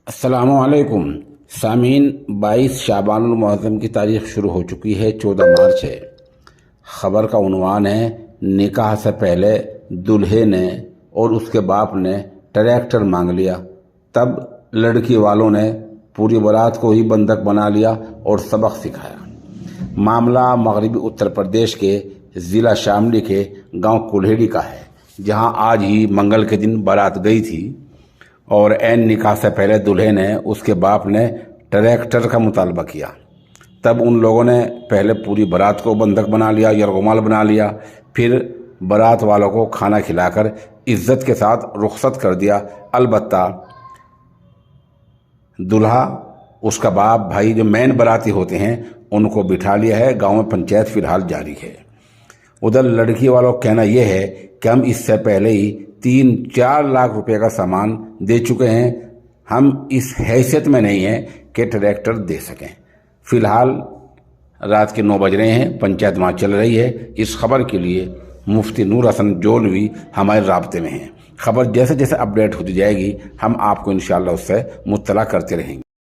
अस्सलामुअलैकुम सामीन। 22 शाबानुल मुअज़्ज़म की तारीख शुरू हो चुकी है, 14 मार्च है। ख़बर का उन्वान है, निकाह से पहले दूल्हे ने और उसके बाप ने ट्रैक्टर मांग लिया, तब लड़की वालों ने पूरी बारात को ही बंधक बना लिया और सबक सिखाया। मामला मगरबी उत्तर प्रदेश के ज़िला शामली के गांव कुल्हेड़ी का है, जहां आज ही मंगल के दिन बारात गई थी और ऐन निकाह से पहले दूल्हे ने उसके बाप ने ट्रैक्टर का मुतालबा किया। तब उन लोगों ने पहले पूरी बारात को बंधक बना लिया, यरगुमाल बना लिया, फिर बारात वालों को खाना खिलाकर इज्जत के साथ रुखसत कर दिया। अलबत्ता दूल्हा, उसका बाप, भाई जो मेन बाराती होते हैं, उनको बिठा लिया है। गांव में पंचायत फिलहाल जारी है। उधर लड़की वालों का कहना यह है कि हम इससे पहले ही 3-4 लाख रुपए का सामान दे चुके हैं, हम इस हैसियत में नहीं हैं कि ट्रैक्टर दे सकें। फिलहाल रात के 9 बज रहे हैं, पंचायत वहाँ चल रही है। इस खबर के लिए मुफ्ती नूर हसन जोलवी हमारे राब्ते में हैं। खबर जैसे जैसे अपडेट होती जाएगी हम आपको इंशाअल्लाह उससे मुत्तला करते रहेंगे।